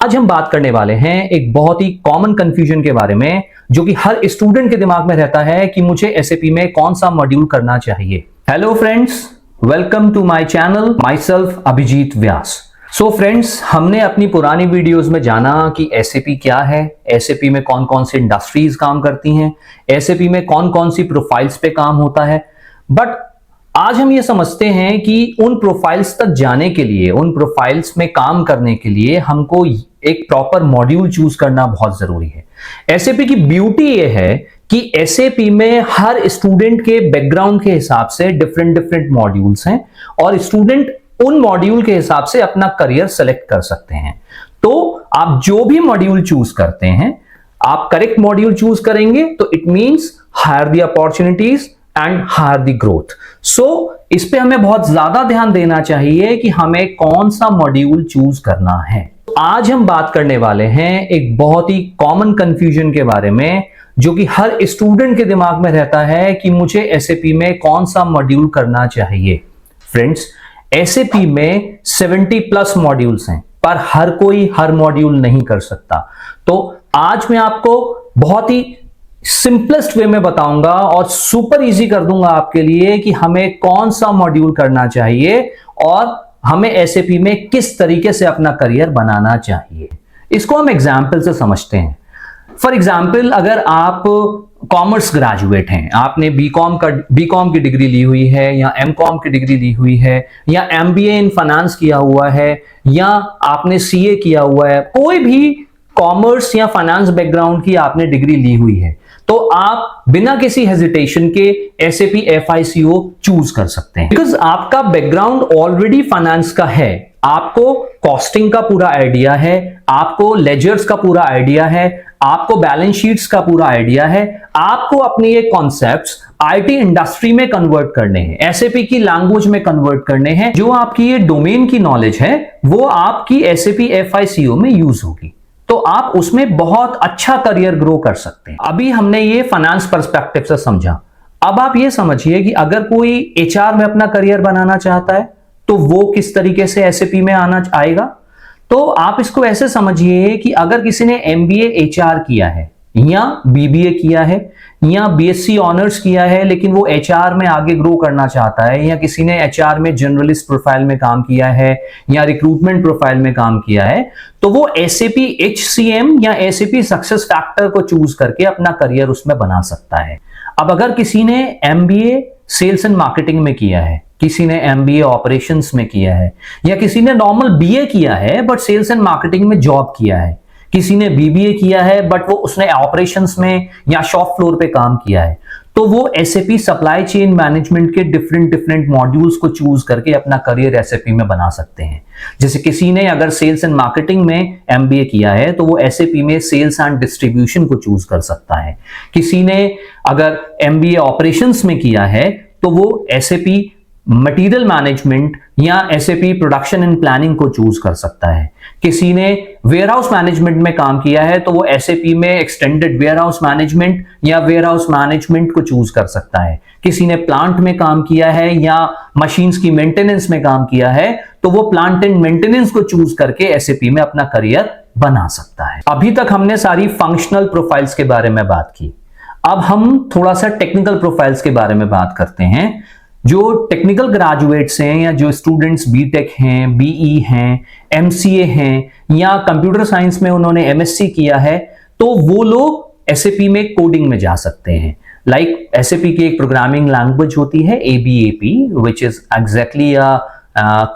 आज हम बात करने वाले हैं एक बहुत ही कॉमन कंफ्यूजन के बारे में जो कि हर स्टूडेंट के दिमाग में रहता है कि मुझे एसएपी में कौन सा मॉड्यूल करना चाहिए। Hello friends, welcome to my channel, myself Abhijeet Vyas. So friends, हमने अपनी पुरानी वीडियोस में जाना कि एसएपी क्या है, एसएपी में कौन कौन सी इंडस्ट्रीज काम करती हैं, एसएपी में कौन कौन सी प्रोफाइल्स पे काम होता है। बट आज हम ये समझते हैं कि उन प्रोफाइल्स तक जाने के लिए, उन प्रोफाइल्स में काम करने के लिए हमको एक प्रॉपर मॉड्यूल चूज करना बहुत जरूरी है। एसएपी की ब्यूटी ये है कि एसएपी में हर स्टूडेंट के बैकग्राउंड के हिसाब से डिफरेंट डिफरेंट मॉड्यूल्स हैं और स्टूडेंट उन मॉड्यूल के हिसाब से अपना करियर सेलेक्ट कर सकते हैं। तो आप जो भी मॉड्यूल चूज करते हैं, आप करेक्ट मॉड्यूल चूज करेंगे तो it means higher the opportunities and higher the growth. So इस पे हमें बहुत ज्यादा ध्यान देना चाहिए कि हमें कौन सा मॉड्यूल चूज करना है। आज हम बात करने वाले हैं एक बहुत ही कॉमन कंफ्यूजन के बारे में जो कि हर स्टूडेंट के दिमाग में रहता है कि मुझे एसएपी में कौन सा मॉड्यूल करना चाहिए। फ्रेंड्स, एसएपी में 70 प्लस मॉड्यूल्स हैं, पर हर कोई हर मॉड्यूल नहीं कर सकता। तो आज मैं आपको बहुत ही सिंपलेस्ट वे में बताऊंगा और सुपर इजी कर दूंगा आपके लिए कि हमें कौन सा मॉड्यूल करना चाहिए और हमें एसएपी में किस तरीके से अपना करियर बनाना चाहिए। इसको हम एग्जाम्पल से समझते हैं। फॉर एग्जाम्पल, अगर आप कॉमर्स ग्रेजुएट हैं, आपने बीकॉम की डिग्री ली हुई है या एमकॉम की डिग्री ली हुई है या एमबीए इन फाइनेंस किया हुआ है या आपने सीए किया हुआ है, कोई भी कॉमर्स या फाइनेंस बैकग्राउंड की आपने डिग्री ली हुई है, तो आप बिना किसी हेजिटेशन के एसएपी एफआईसीओ चूज कर सकते हैं। बिकॉज आपका बैकग्राउंड ऑलरेडी फाइनेंस का है, आपको कॉस्टिंग का पूरा आइडिया है, आपको लेजर्स का पूरा आइडिया है, आपको बैलेंस शीट्स का पूरा आइडिया है, आपको अपने ये कॉन्सेप्ट्स आईटी इंडस्ट्री में कन्वर्ट करने हैं, एसएपी की लैंग्वेज में कन्वर्ट करने हैं। जो आपकी ये डोमेन की नॉलेज है वो आपकी एसएपी एफआईसीओ में यूज होगी, तो आप उसमें बहुत अच्छा करियर ग्रो कर सकते हैं। अभी हमने ये फाइनेंस पर्सपेक्टिव से समझा। अब आप ये समझिए कि अगर कोई एचआर में अपना करियर बनाना चाहता है तो वो किस तरीके से एसएपी में आएगा। तो आप इसको ऐसे समझिए कि अगर किसी ने एमबीए एचआर किया है या बीबीए किया है या बीएससी ऑनर्स किया है लेकिन वो एचआर में आगे ग्रो करना चाहता है, या किसी ने एचआर में जर्नलिस्ट प्रोफाइल में काम किया है या रिक्रूटमेंट प्रोफाइल में काम किया है, तो वो एसएपी एचसीएम या एसएपी सक्सेस फैक्टर को चूज करके अपना करियर उसमें बना सकता है। अब अगर किसी ने एमबीए सेल्स एंड मार्केटिंग में किया है, किसी ने एमबीए ऑपरेशंस में किया है, या किसी ने नॉर्मल बीए किया है बट सेल्स एंड मार्केटिंग में जॉब किया है, किसी ने बीबीए किया है बट वो उसने ऑपरेशंस में या शॉप फ्लोर पे काम किया है, तो वो एसएपी सप्लाई चेन मैनेजमेंट के डिफरेंट डिफरेंट मॉड्यूल्स को चूज करके अपना करियर एसएपी में बना सकते हैं। जैसे किसी ने अगर सेल्स एंड मार्केटिंग में एमबीए किया है तो वो एसएपी में सेल्स एंड डिस्ट्रीब्यूशन को चूज कर सकता है। किसी ने अगर एमबीए ऑपरेशंस में किया है तो वो एसएपी मटेरियल मैनेजमेंट या एसएपी प्रोडक्शन एंड प्लानिंग को चूज कर सकता है। किसी ने वेयरहाउस मैनेजमेंट में काम किया है तो वो एसएपी में एक्सटेंडेड वेयरहाउस मैनेजमेंट या वेयरहाउस मैनेजमेंट को चूज कर सकता है। किसी ने प्लांट में काम किया है या मशीन्स की मेंटेनेंस में काम किया है तो वो प्लांट एंड मेंटेनेंस को चूज करके एसएपी में अपना करियर बना सकता है। अभी तक हमने सारी फंक्शनल प्रोफाइल्स के बारे में बात की। अब हम थोड़ा सा टेक्निकल प्रोफाइल्स के बारे में बात करते हैं। जो टेक्निकल ग्रेजुएट्स हैं या जो स्टूडेंट्स बीटेक हैं, बीई हैं, एमसीए हैं या कंप्यूटर साइंस में उन्होंने एमएससी किया है, तो वो लोग एसएपी में कोडिंग में जा सकते हैं। लाइक एसएपी की एक प्रोग्रामिंग लैंग्वेज होती है ABAP, which is exactly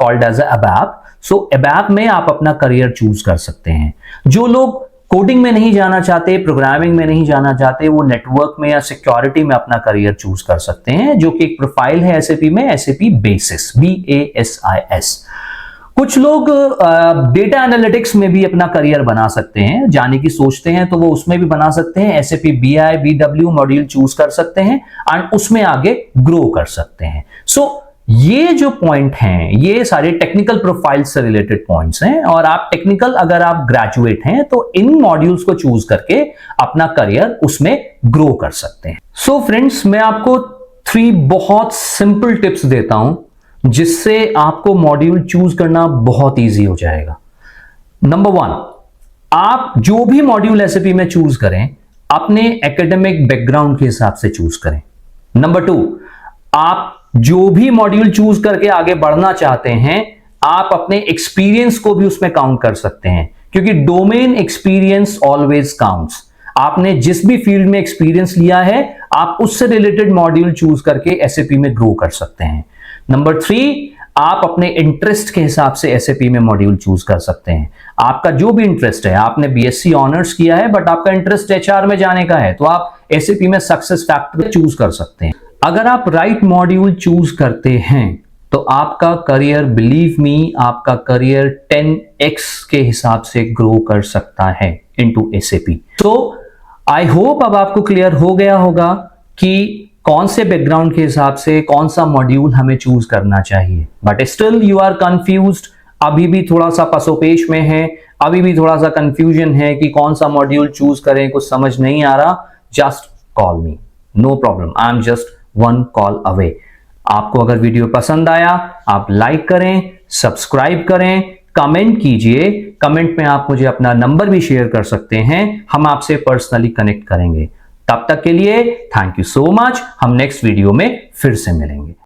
called as ABAP. So ABAP में आप अपना करियर चूज कर सकते हैं। जो लोग कोडिंग में नहीं जाना चाहते, प्रोग्रामिंग में नहीं जाना चाहते, वो नेटवर्क में या सिक्योरिटी में अपना करियर चूज कर सकते हैं, जो कि एक प्रोफाइल है एसएपी में, एसएपी बेसिस, BASIS। कुछ लोग डेटा एनालिटिक्स में भी अपना करियर बना सकते हैं, जाने की सोचते हैं तो वो उसमें भी बना सकते हैं। SAP BI BW module choose कर सकते हैं एंड उसमें आगे ग्रो कर सकते हैं। सो ये जो पॉइंट हैं ये सारे टेक्निकल प्रोफाइल से रिलेटेड पॉइंट्स हैं, और आप टेक्निकल अगर आप ग्रेजुएट हैं तो इन मॉड्यूल्स को चूज करके अपना करियर उसमें ग्रो कर सकते हैं। सो फ्रेंड्स, मैं आपको 3 बहुत सिंपल टिप्स देता हूं जिससे आपको मॉड्यूल चूज करना बहुत इजी हो जाएगा। नंबर 1, आप जो भी मॉड्यूल एसएपी में चूज करें अपने एकेडमिक बैकग्राउंड के हिसाब से चूज करें। नंबर 2, आप जो भी मॉड्यूल चूज करके आगे बढ़ना चाहते हैं आप अपने एक्सपीरियंस को भी उसमें काउंट कर सकते हैं, क्योंकि डोमेन एक्सपीरियंस ऑलवेज काउंट्स। आपने जिस भी फील्ड में एक्सपीरियंस लिया है आप उससे रिलेटेड मॉड्यूल चूज करके एसएपी में ग्रो कर सकते हैं। नंबर 3, आप अपने इंटरेस्ट के हिसाब से एसएपी में मॉड्यूल चूज कर सकते हैं। आपका जो भी इंटरेस्ट है, आपने बीएससी ऑनर्स किया है बट आपका इंटरेस्ट एचआर में जाने का है, तो आप एसएपी में सक्सेस फैक्टर चूज कर सकते हैं। अगर आप राइट मॉड्यूल चूज करते हैं तो आपका करियर, बिलीव मी, आपका करियर 10x के हिसाब से ग्रो कर सकता है इनटू एसएपी। तो आई होप अब आपको क्लियर हो गया होगा कि कौन से बैकग्राउंड के हिसाब से कौन सा मॉड्यूल हमें चूज करना चाहिए। But still you are confused, अभी भी थोड़ा सा पसोपेश में है, अभी भी थोड़ा सा कंफ्यूजन है कि कौन सा मॉड्यूल चूज करें, कुछ समझ नहीं आ रहा, just call me, no problem, I am just one call away. आपको अगर वीडियो पसंद आया आप लाइक करें, सब्सक्राइब करें, कमेंट कीजिए। कमेंट में आप मुझे अपना नंबर भी शेयर कर सकते हैं, हम आपसे पर्सनली कनेक्ट करेंगे। तब तक के लिए थैंक यू सो मच। हम नेक्स्ट वीडियो में फिर से मिलेंगे।